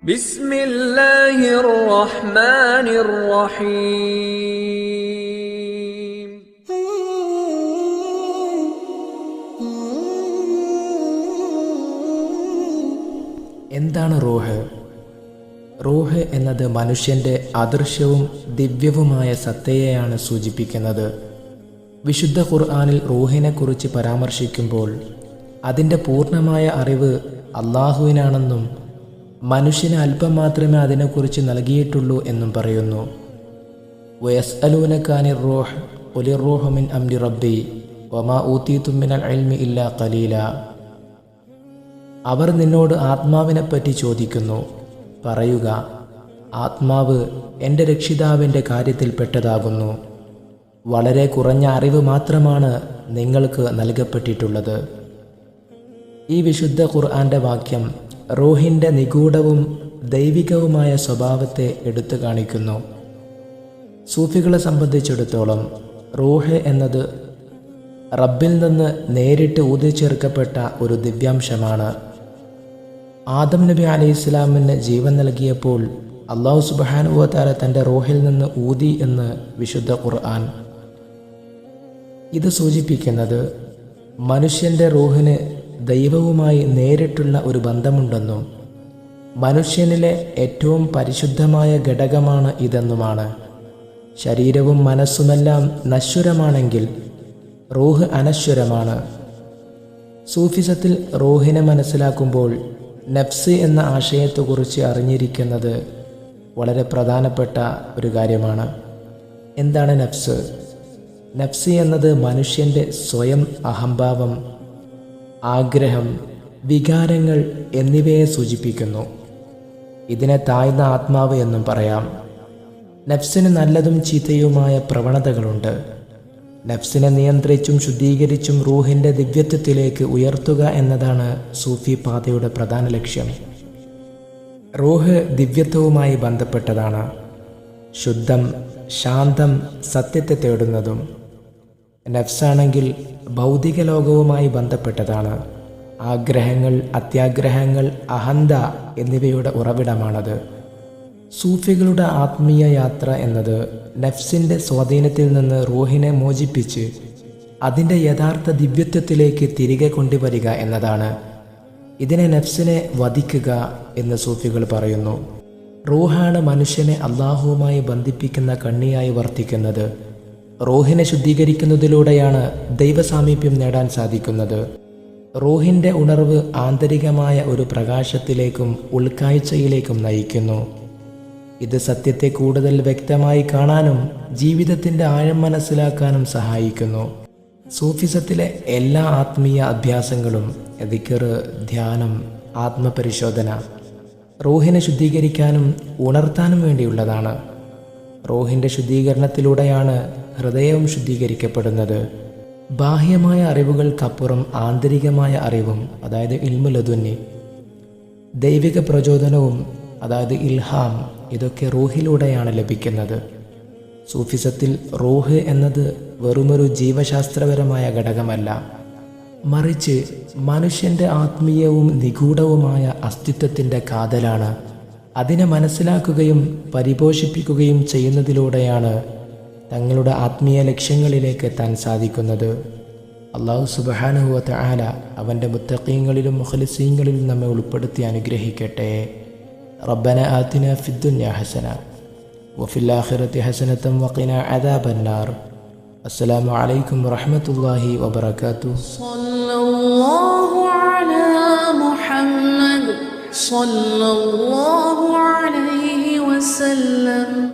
ബിസ്മില്ലാഹിർ റഹ്മാനിർ റഹീം. എന്താണ് റൂഹ്? റൂഹ് എന്നത് മനുഷ്യൻ്റെ അദൃശ്യവും ദിവ്യവുമായ സത്തയെയാണ് സൂചിപ്പിക്കുന്നത്. വിശുദ്ധ ഖുർആനിൽ റൂഹിനെക്കുറിച്ച് പരാമർശിക്കുമ്പോൾ അതിൻ്റെ പൂർണ്ണമായ അറിവ് അള്ളാഹുവിനാണെന്നും മനുഷ്യന് അല്പം മാത്രമേ അതിനെക്കുറിച്ച് നൽകിയിട്ടുള്ളൂ എന്നും പറയുന്നു. വയസ്അലൂനക അനിർ റൂഹ് ഖുലിർ റൂഹു മിൻ അംരി റബ്ബി വമാ ഊതീതും മിനൽ ഇൽമി ഇല്ലാ ഖലീല. അവർ നിന്നോട് ആത്മാവിനെപ്പറ്റി ചോദിക്കുന്നു. പറയുക, ആത്മാവ് എൻ്റെ രക്ഷിതാവിൻ്റെ കാര്യത്തിൽപ്പെട്ടതാകുന്നു. വളരെ കുറഞ്ഞ അറിവ് മാത്രമാണ് നിങ്ങൾക്ക് നൽകപ്പെട്ടിട്ടുള്ളത്. ഈ വിശുദ്ധ ഖുർആന്റെ വാക്യം റൂഹിൻ്റെ നിഗൂഢവും ദൈവികവുമായ സ്വഭാവത്തെ എടുത്തു കാണിക്കുന്നു. സൂഫികളെ സംബന്ധിച്ചിടത്തോളം റൂഹ് എന്നത് റബ്ബിൽ നിന്ന് നേരിട്ട് ഊതിച്ചേർക്കപ്പെട്ട ഒരു ദിവ്യാംശമാണ്. ആദം നബി അലൈഹിസ്സലാമിന് ജീവൻ നൽകിയപ്പോൾ അല്ലാഹു സുബ്ഹാനഹു വ തആല തൻ്റെ റൂഹിൽ നിന്ന് ഊതി എന്ന് വിശുദ്ധ ഖുർആൻ. ഇത് സൂചിപ്പിക്കുന്നത് മനുഷ്യൻ്റെ റൂഹിന് ദൈവവുമായി നേരിട്ടുള്ള ഒരു ബന്ധമുണ്ടെന്നും മനുഷ്യനിലെ ഏറ്റവും പരിശുദ്ധമായ ഘടകമാണ് ഇതെന്നുമാണ്. ശരീരവും മനസ്സുമെല്ലാം നശ്വരമാണെങ്കിൽ റൂഹ് അനശ്വരമാണ്. സൂഫിസത്തിൽ റൂഹിനെ മനസ്സിലാക്കുമ്പോൾ നഫ്സ് എന്ന ആശയത്തെക്കുറിച്ച് അറിഞ്ഞിരിക്കുന്നത് വളരെ പ്രധാനപ്പെട്ട ഒരു കാര്യമാണ്. എന്താണ് നഫ്സ്? നഫ്സ് എന്നത് മനുഷ്യൻ്റെ സ്വയം അഹംഭാവം, ആഗ്രഹം, വികാരങ്ങൾ എന്നിവയെ സൂചിപ്പിക്കുന്നു. ഇതിനെ താഴ്ന്ന ആത്മാവ് എന്നും പറയാം. നഫ്സിന് നല്ലതും ചീത്തയുമായ പ്രവണതകളുണ്ട്. നഫ്സിനെ നിയന്ത്രിച്ചും ശുദ്ധീകരിച്ചും റൂഹിൻ്റെ ദിവ്യത്വത്തിലേക്ക് ഉയർത്തുക എന്നതാണ് സൂഫി പാതയുടെ പ്രധാന ലക്ഷ്യം. റൂഹ് ദിവ്യത്വവുമായി ബന്ധപ്പെട്ടതാണ്. ശുദ്ധം, ശാന്തം, സത്യത്തെ തേടുന്നതും. നഫ്സാണെങ്കിൽ ഭൗതിക ലോകവുമായി ബന്ധപ്പെട്ടതാണ്. ആഗ്രഹങ്ങൾ, അത്യാഗ്രഹങ്ങൾ, അഹന്ത എന്നിവയുടെ ഉറവിടമാണത്. സൂഫികളുടെ ആത്മീയ യാത്ര എന്നത് നഫ്സിൻ്റെ സ്വാധീനത്തിൽ നിന്ന് റൂഹിനെ മോചിപ്പിച്ച് അതിൻ്റെ യഥാർത്ഥ ദിവ്യത്വത്തിലേക്ക് തിരികെ കൊണ്ടുവരിക എന്നതാണ്. ഇതിനെ നഫ്സിനെ വധിക്കുക എന്ന് സൂഫികൾ പറയുന്നു. റൂഹാണ് മനുഷ്യനെ അള്ളാഹുവുമായി ബന്ധിപ്പിക്കുന്ന കണ്ണിയായി വർത്തിക്കുന്നത്. റൂഹിനെ ശുദ്ധീകരിക്കുന്നതിലൂടെയാണ് ദൈവസാമീപ്യം നേടാൻ സാധിക്കുന്നത്. റൂഹിൻ്റെ ഉണർവ് ആന്തരികമായ ഒരു പ്രകാശത്തിലേക്കും ഉൾക്കാഴ്ചയിലേക്കും നയിക്കുന്നു. ഇത് സത്യത്തെ കൂടുതൽ വ്യക്തമായി കാണാനും ജീവിതത്തിൻ്റെ ആഴം മനസ്സിലാക്കാനും സഹായിക്കുന്നു. സൂഫിസത്തിലെ എല്ലാ ആത്മീയ അഭ്യാസങ്ങളും ദിക്ർ, ധ്യാനം, ആത്മപരിശോധന റൂഹിനെ ശുദ്ധീകരിക്കാനും ഉണർത്താനും വേണ്ടിയുള്ളതാണ്. റൂഹിൻ്റെ ശുദ്ധീകരണത്തിലൂടെയാണ് ഹൃദയവും ശുദ്ധീകരിക്കപ്പെടുന്നത്. ബാഹ്യമായ അറിവുകൾക്കപ്പുറം ആന്തരികമായ അറിവും, അതായത് ഇൽമു ലദുന്നി, ദൈവിക പ്രചോദനവും, അതായത് ഇൽഹാം, ഇതൊക്കെ റൂഹിലൂടെയാണ് ലഭിക്കുന്നത്. സൂഫിസത്തിൽ റൂഹ് എന്നത് വെറുമൊരു ജീവശാസ്ത്രപരമായ ഘടകമല്ല, മറിച്ച് മനുഷ്യൻ്റെ ആത്മീയവും നിഗൂഢവുമായ അസ്തിത്വത്തിൻ്റെ കാതലാണ്. അതിനെ മനസ്സിലാക്കുകയും പരിപോഷിപ്പിക്കുകയും ചെയ്യുന്നതിലൂടെയാണ് തങ്ങളുടെ ആത്മീയ ലക്ഷ്യങ്ങളിലേക്ക് എത്താൻ സാധിക്കുന്നത്. അല്ലാഹു സുബ്ഹാനഹു വ തആല അവൻ്റെ മുത്തഖീങ്ങളിലും മുഖ്ലിസീങ്ങളിലും നമ്മെ ഉൾപ്പെടുത്തി അനുഗ്രഹിക്കട്ടെ. റബ്ബന ആതിന ഫിദ്ദുനിയ ഹസന വഫിൽ ആഖിറതി ഹസനതൻ വഖിനാ അദാബന്നാർ. അസ്സലാമു അലൈക്കും വറഹ്മത്തുള്ളാഹി വബറകാതുഹു. സ്വല്ലല്ലാഹു അലാ മുഹമ്മദ് സ്വല്ലല്ലാഹു അലൈഹി വസല്ലം.